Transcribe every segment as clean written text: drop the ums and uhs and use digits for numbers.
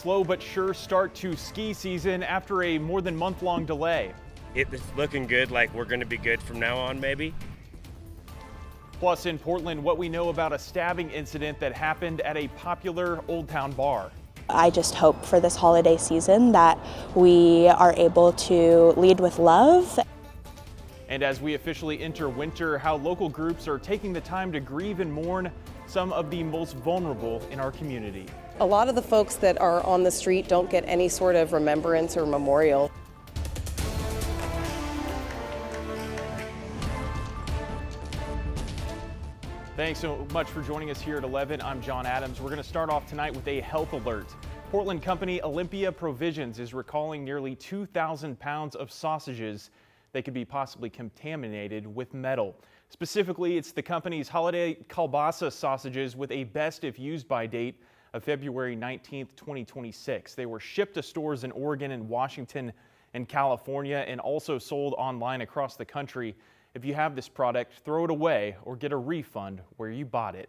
Slow but sure start to ski season after a more than month-long delay. It's looking good, like we're going to be good from now on, maybe. Plus in Portland, what we know about a stabbing incident that happened at a popular Old Town bar. I just hope for this holiday season that we are able to lead with love. And as we officially enter winter, how local groups are taking the time to grieve and mourn some of the most vulnerable in our community. A lot of the folks that are on the street don't get any sort of remembrance or memorial. Thanks so much for joining us here at 11. I'm John Adams. We're going to start off tonight with a health alert. Portland company Olympia Provisions is recalling nearly 2,000 pounds of sausages that could be possibly contaminated with metal. Specifically, it's the company's holiday kielbasa sausages with a best if used by date of February 19th, 2026. They were shipped to stores in Oregon and Washington and California and also sold online across the country. If you have this product, throw it away or get a refund where you bought it.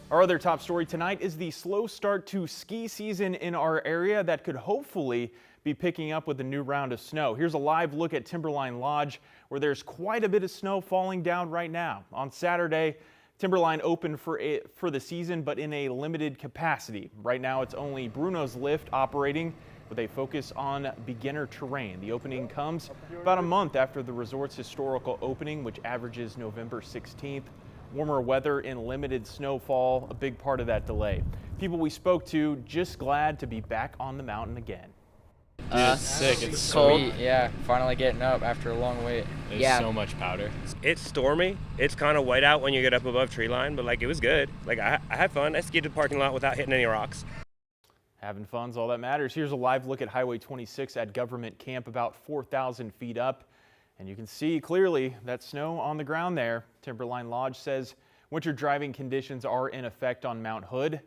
Our other top story tonight is the slow start to ski season in our area that could hopefully be picking up with a new round of snow. Here's a live look at Timberline Lodge, where there's quite a bit of snow falling down right now. On Saturday, Timberline opened for the season, but in a limited capacity. Right now, it's only Bruno's Lift operating with a focus on beginner terrain. The opening comes about a month after the resort's historical opening, which averages November 16th. Warmer weather and limited snowfall, a big part of that delay. People we spoke to just glad to be back on the mountain again. It's sick. It's cold. Sweet. Yeah, finally getting up after a long wait. There's so much powder. It's stormy. It's kind of white out when you get up above tree line, but like it was good. Like I had fun. I skied to the parking lot without hitting any rocks. Having fun's all that matters. Here's a live look at Highway 26 at Government Camp, about 4,000 feet up. And you can see clearly that snow on the ground there. Timberline Lodge says winter driving conditions are in effect on Mount Hood.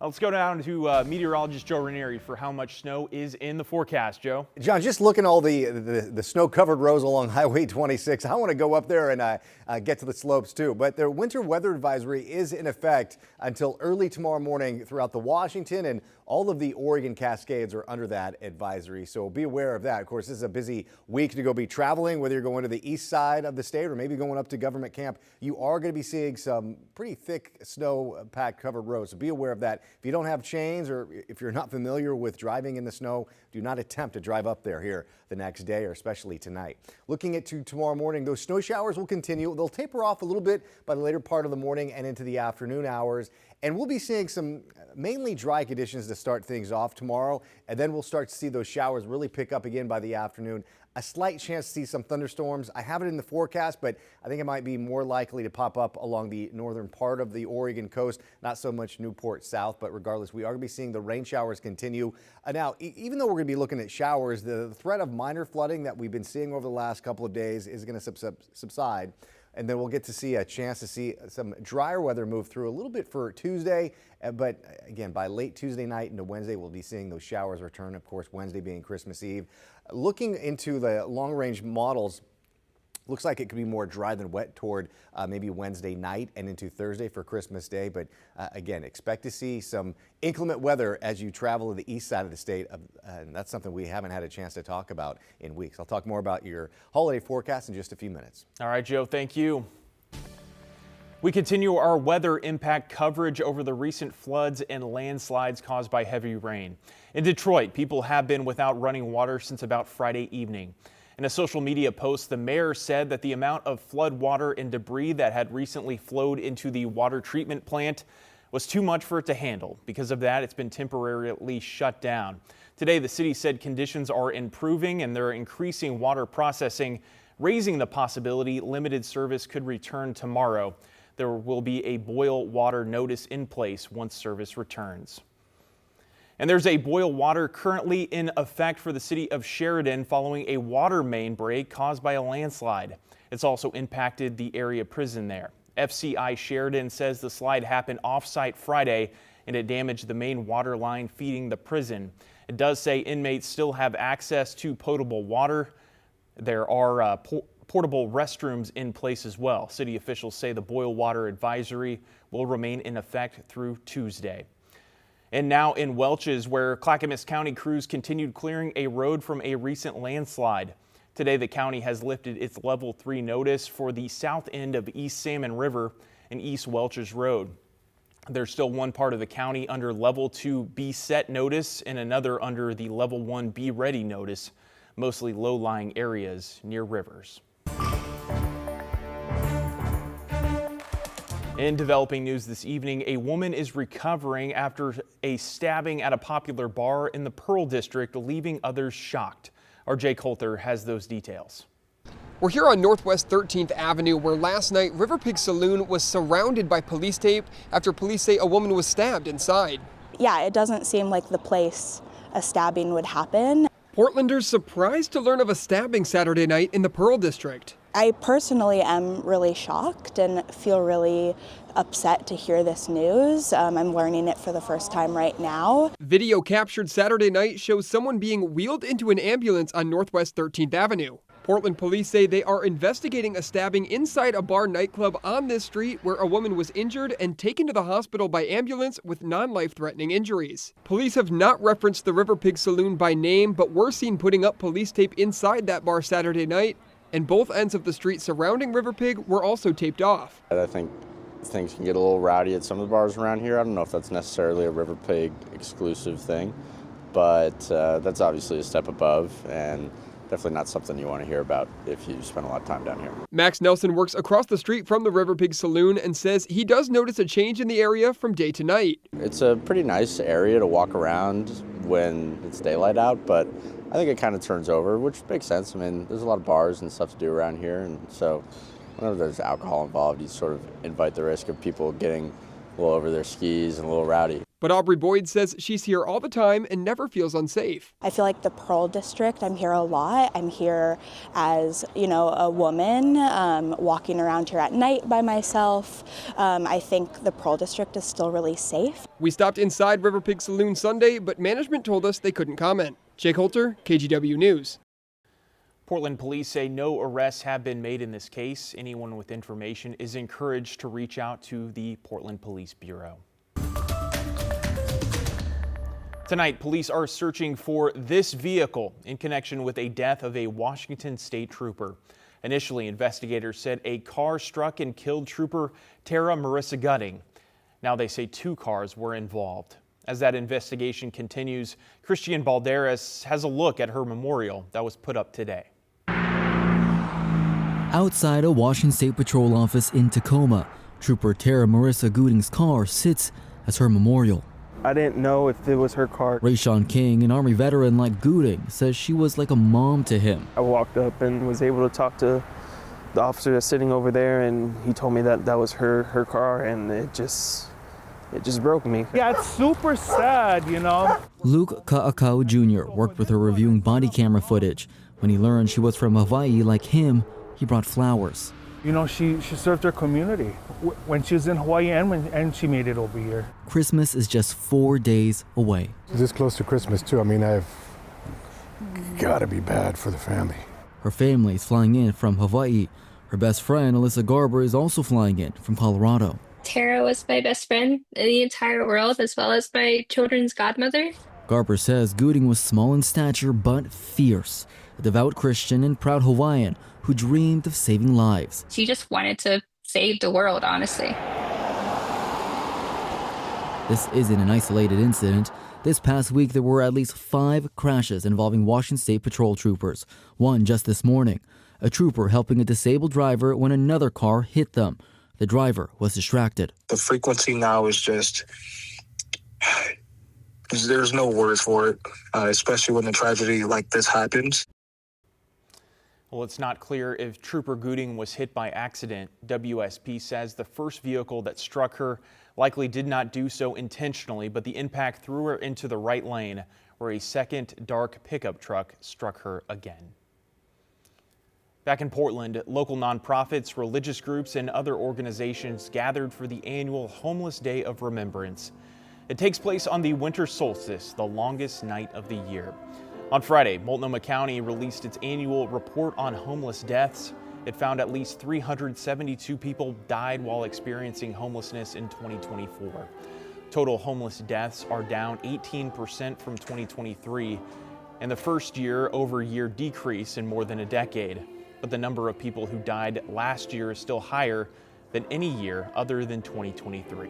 Let's go down to meteorologist Joe Ranieri for how much snow is in the forecast. Joe? John, just looking at all the snow-covered roads along Highway 26, I want to go up there and get to the slopes too. But their winter weather advisory is in effect until early tomorrow morning throughout the Washington, and all of the Oregon Cascades are under that advisory. So be aware of that. Of course, this is a busy week to go be traveling, whether you're going to the east side of the state or maybe going up to Government Camp. You are going to be seeing some pretty thick snow-packed covered roads. So be aware of that. If you don't have chains or if you're not familiar with driving in the snow, do not attempt to drive up there here the next day or especially tonight. Looking at tomorrow morning, those snow showers will continue. They'll taper off a little bit by the later part of the morning and into the afternoon hours. And we'll be seeing some mainly dry conditions to start things off tomorrow. And then we'll start to see those showers really pick up again by the afternoon. A slight chance to see some thunderstorms. I have it in the forecast, but I think it might be more likely to pop up along the northern part of the Oregon coast. Not so much Newport south, but regardless, we are going to be seeing the rain showers continue. Now, even though we're going to be looking at showers, the threat of minor flooding that we've been seeing over the last couple of days is going to subside. And then we'll get to see a chance to see some drier weather move through a little bit for Tuesday. But again, by late Tuesday night into Wednesday, we'll be seeing those showers return. Of course, Wednesday being Christmas Eve. Looking into the long-range models, looks like it could be more dry than wet toward maybe Wednesday night and into Thursday for Christmas Day. But again, expect to see some inclement weather as you travel to the east side of the state. And that's something we haven't had a chance to talk about in weeks. I'll talk more about your holiday forecast in just a few minutes. All right, Joe, thank you. We continue our weather impact coverage over the recent floods and landslides caused by heavy rain. In Detroit, people have been without running water since about Friday evening. In a social media post, the mayor said that the amount of flood water and debris that had recently flowed into the water treatment plant was too much for it to handle. Because of that, it's been temporarily shut down. Today, the city said conditions are improving and they're increasing water processing, raising the possibility limited service could return tomorrow. There will be a boil water notice in place once service returns. And there's a boil water currently in effect for the city of Sheridan following a water main break caused by a landslide. It's also impacted the area prison there. FCI Sheridan says the slide happened off-site Friday and it damaged the main water line feeding the prison. It does say inmates still have access to potable water. There are portable restrooms in place as well. City officials say the boil water advisory will remain in effect through Tuesday. And now in Welch's, where Clackamas County crews continued clearing a road from a recent landslide. Today, the county has lifted its level 3 notice for the south end of East Salmon River and East Welch's Road. There's still one part of the county under level 2 Be Set notice and another under the level 1 Be Ready notice, mostly low-lying areas near rivers. In developing news this evening, a woman is recovering after a stabbing at a popular bar in the Pearl District, leaving others shocked. Our Jay Coulter has those details. We're here on Northwest 13th Avenue, where last night River Pig Saloon was surrounded by police tape after police say a woman was stabbed inside. Yeah, it doesn't seem like the place a stabbing would happen. Portlanders surprised to learn of a stabbing Saturday night in the Pearl District. I personally am really shocked and feel really upset to hear this news. I'm learning it for the first time right now. Video captured Saturday night shows someone being wheeled into an ambulance on Northwest 13th Avenue. Portland police say they are investigating a stabbing inside a bar nightclub on this street where a woman was injured and taken to the hospital by ambulance with non-life-threatening injuries. Police have not referenced the River Pig Saloon by name, but were seen putting up police tape inside that bar Saturday night, and both ends of the street surrounding River Pig were also taped off. I think things can get a little rowdy at some of the bars around here. I don't know if that's necessarily a River Pig exclusive thing, but that's obviously a step above and definitely not something you want to hear about if you spend a lot of time down here. Max Nelson works across the street from the River Pig Saloon and says he does notice a change in the area from day to night. It's a pretty nice area to walk around when it's daylight out, but I think it kind of turns over, which makes sense. I mean, there's a lot of bars and stuff to do around here, and so whenever there's alcohol involved, you sort of invite the risk of people getting a little over their skis and a little rowdy. But Aubrey Boyd says she's here all the time and never feels unsafe. I feel like the Pearl District, I'm here a lot. I'm here as, a woman walking around here at night by myself. I think the Pearl District is still really safe. We stopped inside River Pig Saloon Sunday, but management told us they couldn't comment. Jay Coulter, KGW News. Portland police say no arrests have been made in this case. Anyone with information is encouraged to reach out to the Portland Police Bureau. Tonight, police are searching for this vehicle in connection with a death of a Washington State trooper. Initially, investigators said a car struck and killed Trooper Tara Marissa Gutting. Now they say 2 cars were involved. As that investigation continues, Christian Balderas has a look at her memorial that was put up today. Outside a Washington State Patrol office in Tacoma, Trooper Tara Marissa Gutting's car sits as her memorial. I didn't know if it was her car. Rayshawn King, an Army veteran like Gutting, says she was like a mom to him. I walked up and was able to talk to the officer that's sitting over there, and he told me that that was her car, and it just broke me. Yeah, it's super sad, Luke Ka'akau Jr. worked with her reviewing body camera footage. When he learned she was from Hawaii like him, he brought flowers. She served her community when she was in Hawaii and she made it over here. Christmas is just 4 days away. This close to Christmas, too. I mean, I've got to be bad for the family. Her family is flying in from Hawaii. Her best friend, Alyssa Garber, is also flying in from Colorado. Tara was my best friend in the entire world, as well as my children's godmother. Garber says Gutting was small in stature but fierce, a devout Christian and proud Hawaiian who dreamed of saving lives. She just wanted to save the world, honestly. This isn't an isolated incident. This past week, there were at least 5 crashes involving Washington State Patrol troopers. One just this morning. A trooper helping a disabled driver when another car hit them. The driver was distracted. The frequency now is just, there's no words for it, especially when a tragedy like this happens. Well, it's not clear if Trooper Gutting was hit by accident. WSP says the first vehicle that struck her likely did not do so intentionally, but the impact threw her into the right lane, where a second dark pickup truck struck her again. Back in Portland, local nonprofits, religious groups, and other organizations gathered for the annual Homeless Day of Remembrance. It takes place on the winter solstice, the longest night of the year. On Friday, Multnomah County released its annual report on homeless deaths. It found at least 372 people died while experiencing homelessness in 2024. Total homeless deaths are down 18% from 2023, and the first year-over-year decrease in more than a decade. But the number of people who died last year is still higher than any year other than 2023.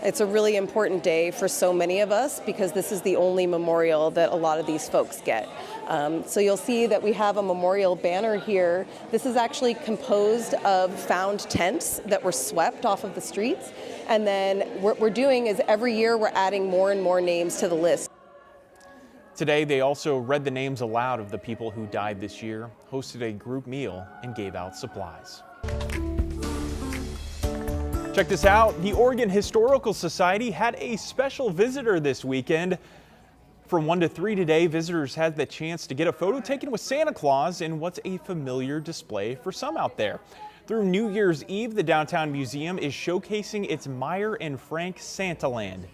It's a really important day for so many of us because this is the only memorial that a lot of these folks get. So you'll see that we have a memorial banner here. This is actually composed of found tents that were swept off of the streets. And then what we're doing is every year we're adding more and more names to the list. Today, they also read the names aloud of the people who died this year, hosted a group meal, and gave out supplies. Check this out. The Oregon Historical Society had a special visitor this weekend. From 1 to 3 today, visitors had the chance to get a photo taken with Santa Claus in what's a familiar display for some out there. Through New Year's Eve, the downtown museum is showcasing its Meyer and Frank Santaland.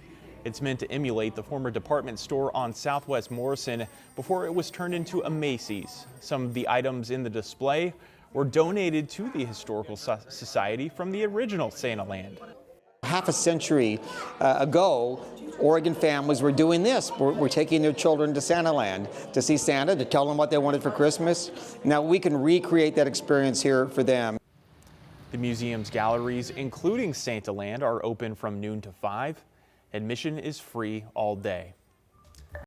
It's meant to emulate the former department store on Southwest Morrison before it was turned into a Macy's. Some of the items in the display were donated to the Historical Society from the original Santaland. Half a century ago, Oregon families were doing this. We're taking their children to Santaland to see Santa, to tell them what they wanted for Christmas. Now we can recreate that experience here for them. The museum's galleries, including Santaland, are open from noon to 5. Admission is free all day.